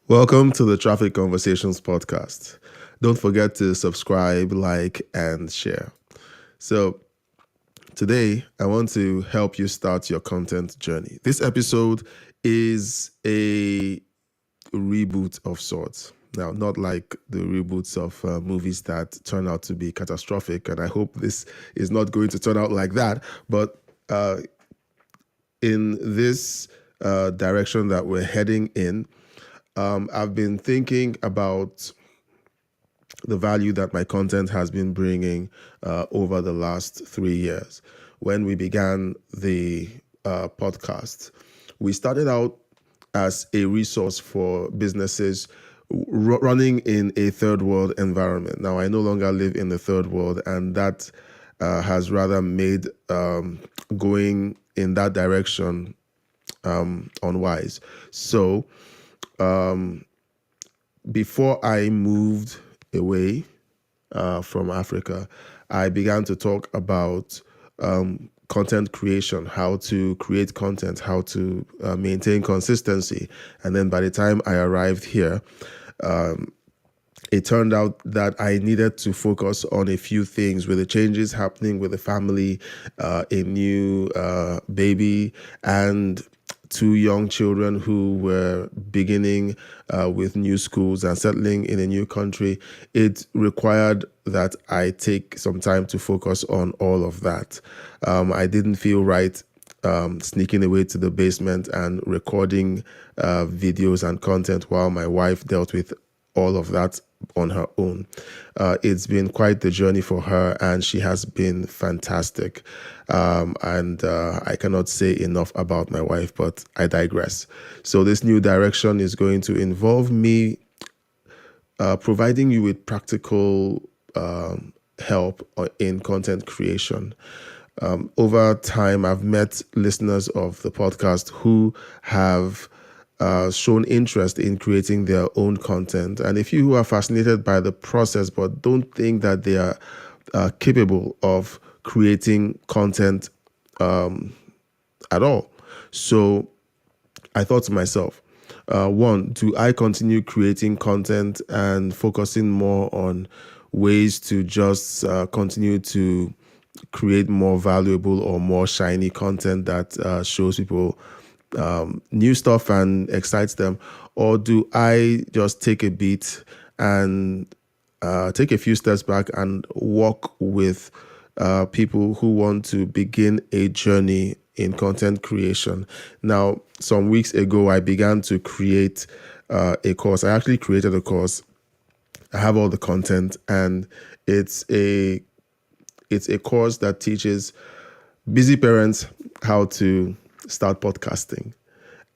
Welcome to the Traffic Conversations podcast. Don't forget to subscribe, like, and share. So, today I want to help you start your content journey. This episode is a reboot of sorts. Now, not like the reboots of movies that turn out to be catastrophic, and I hope this is not going to turn out like that, but in this direction that we're heading in, I've been thinking about the value that my content has been bringing over the last 3 years. When we began the podcast, we started out as a resource for businesses running in a third world environment. Now, I no longer live in the third world, and that has rather made going in that direction unwise. So, before I moved away from Africa, I began to talk about content creation, how to create content, how to maintain consistency. And then by the time I arrived here, it turned out that I needed to focus on a few things with the changes happening with the family, a new baby, and two young children who were beginning with new schools and settling in a new country. It required that I take some time to focus on all of that. I didn't feel right sneaking away to the basement and recording videos and content while my wife dealt with all of that on her own. It's been quite the journey for her, and she has been fantastic. And I cannot say enough about my wife, but I digress. So this new direction is going to involve me providing you with practical help in content creation. Over time, I've met listeners of the podcast who have shown interest in creating their own content, and a few who are fascinated by the process but don't think that they are capable of creating content at all. So I thought to myself, one, do I continue creating content and focusing more on ways to just continue to create more valuable or more shiny content that shows people new stuff and excites them? Or do I just take a beat and take a few steps back and walk with people who want to begin a journey in content creation? Now, some weeks ago, I began to create a course. I actually created a course. I have all the content, and it's a course that teaches busy parents how to start podcasting.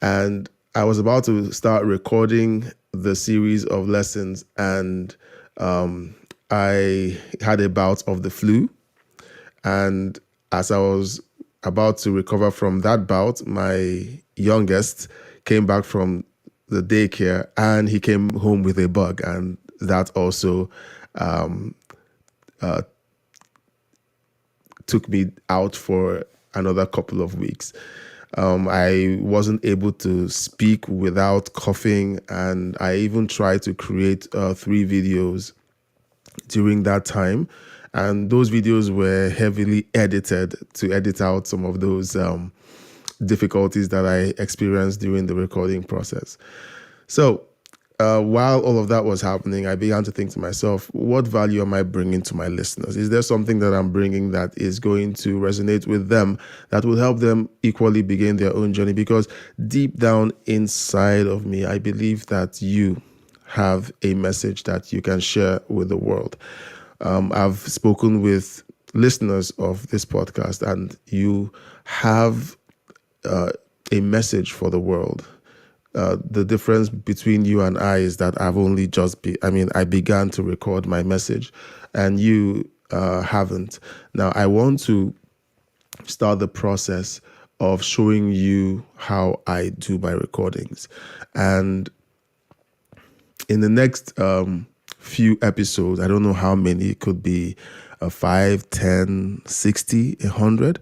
And I was about to start recording the series of lessons, and I had a bout of the flu. And as I was about to recover from that bout, my youngest came back from the daycare and he came home with a bug. And that also took me out for another couple of weeks. I wasn't able to speak without coughing, and I even tried to create 3 videos during that time. And those videos were heavily edited to edit out some of those difficulties that I experienced during the recording process. So while all of that was happening, I began to think to myself, what value am I bringing to my listeners? Is there something that I'm bringing that is going to resonate with them, that will help them equally begin their own journey? Because deep down inside of me, I believe that you have a message that you can share with the world. I've spoken with listeners of this podcast, and you have a message for the world. The difference between you and I is that I've only I began to record my message, and you haven't. Now, I want to start the process of showing you how I do my recordings. And in the next few episodes, I don't know how many, it could be 5, 10, 60, 100.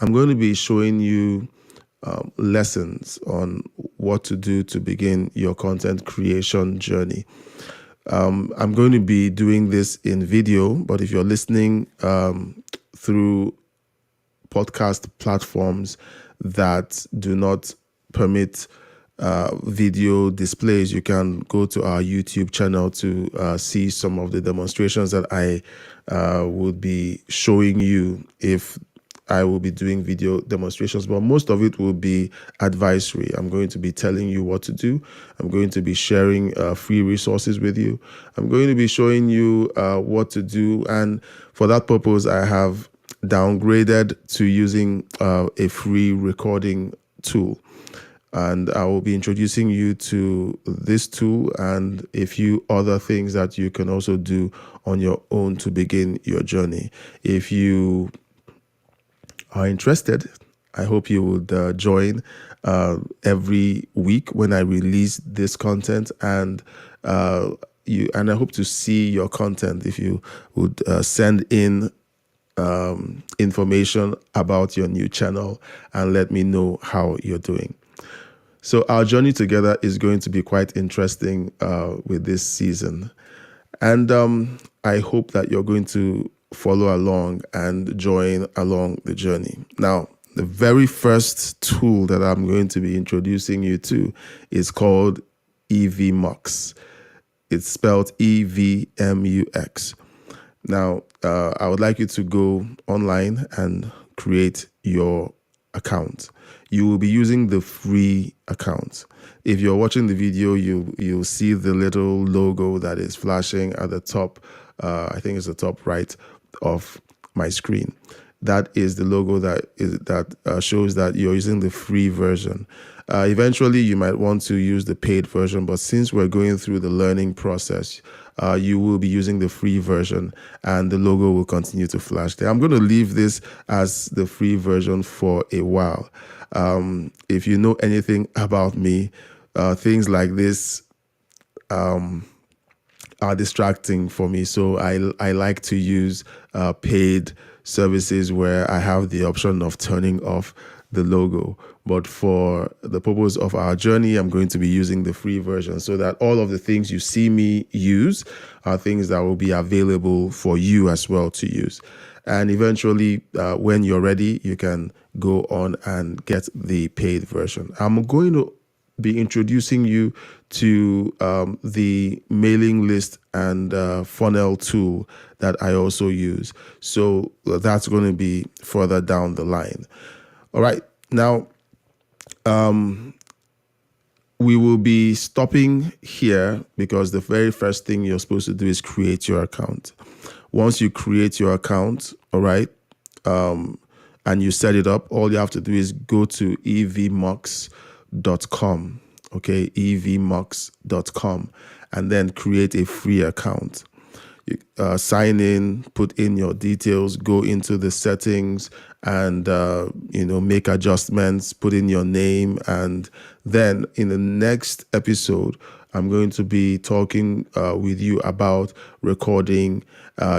I'm going to be showing you lessons on what to do to begin your content creation journey. I'm going to be doing this in video, but if you're listening through podcast platforms that do not permit video displays, you can go to our YouTube channel to see some of the demonstrations that I would be showing you if I will be doing video demonstrations, but most of it will be advisory. I'm going to be telling you what to do. I'm going to be sharing free resources with you. I'm going to be showing you what to do. And for that purpose, I have downgraded to using a free recording tool. And I will be introducing you to this tool and a few other things that you can also do on your own to begin your journey. If you are interested, I hope you would join every week when I release this content, and I hope to see your content. If you would send in information about your new channel and let me know how you're doing. So our journey together is going to be quite interesting with this season. And I hope that you're going to follow along and join along the journey. Now, the very first tool that I'm going to be introducing you to is called EVMux. It's spelled EVMUX. Now, I would like you to go online and create your account. You will be using the free account. If you're watching the video, you'll see the little logo that is flashing at the top. I think it's the top right of my screen. That is the logo that shows that you're using the free version. Eventually, you might want to use the paid version, but since we're going through the learning process, you will be using the free version and the logo will continue to flash there. I'm going to leave this as the free version for a while. If you know anything about me, things like this are distracting for me. So I like to use paid services where I have the option of turning off the logo. But for the purpose of our journey, I'm going to be using the free version so that all of the things you see me use are things that will be available for you as well to use. And eventually, when you're ready, you can go on and get the paid version. I'm going to be introducing you to the mailing list and funnel tool that I also use. So that's going to be further down the line. All right. Now, we will be stopping here because the very first thing you're supposed to do is create your account. Once you create your account, all right, and you set it up, all you have to do is go to evmux.com, okay, evmux.com, and then create a free account. Sign in, put in your details, go into the settings and, make adjustments, put in your name. And then in the next episode, I'm going to be talking with you about recording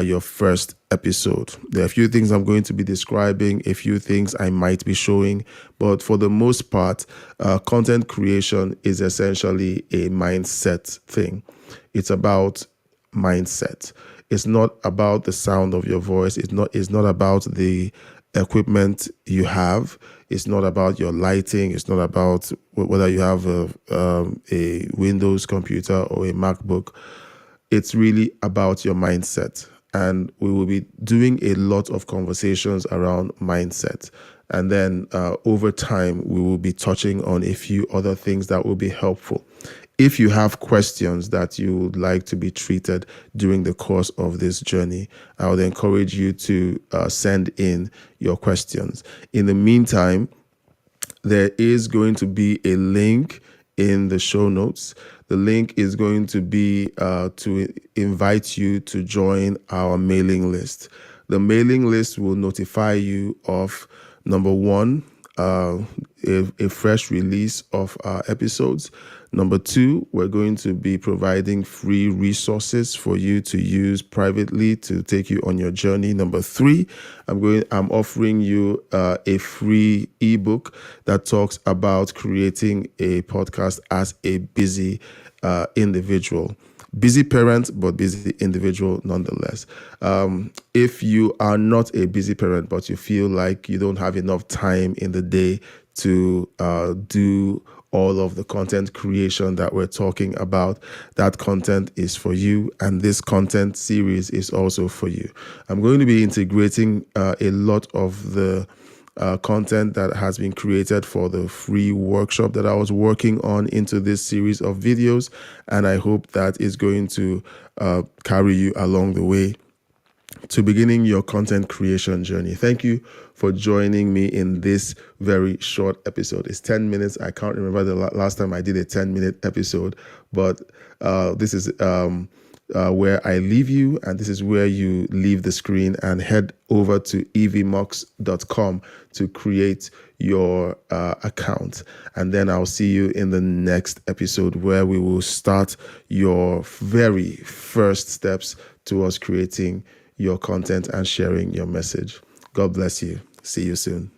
your first episode. There are a few things I'm going to be describing, a few things I might be showing, but for the most part, content creation is essentially a mindset thing. It's about mindset. It's not about the sound of your voice. It's not about the equipment you have. It's not about your lighting. It's not about whether you have a Windows computer or a MacBook. It's really about your mindset. And we will be doing a lot of conversations around mindset. And then over time, we will be touching on a few other things that will be helpful. If you have questions that you would like to be treated during the course of this journey, I would encourage you to send in your questions. In the meantime, there is going to be a link in the show notes. The link is going to be to invite you to join our mailing list. The mailing list will notify you of, number one, a fresh release of our episodes. Number two, we're going to be providing free resources for you to use privately to take you on your journey. Number three, I'm offering you a free ebook that talks about creating a podcast as a busy individual. Busy parent, but busy individual nonetheless. If you are not a busy parent, but you feel like you don't have enough time in the day to do all of the content creation that we're talking about, that content is for you. And this content series is also for you. I'm going to be integrating a lot of the content that has been created for the free workshop that I was working on into this series of videos. And I hope that is going to carry you along the way to beginning your content creation journey. Thank you for joining me in this very short episode. It's 10 minutes. I can't remember the last time I did a 10-minute episode, but this is where I leave you, and this is where you leave the screen and head over to evmox.com to create your account. And then I'll see you in the next episode where we will start your very first steps towards creating your content and sharing your message. God bless you. See you soon.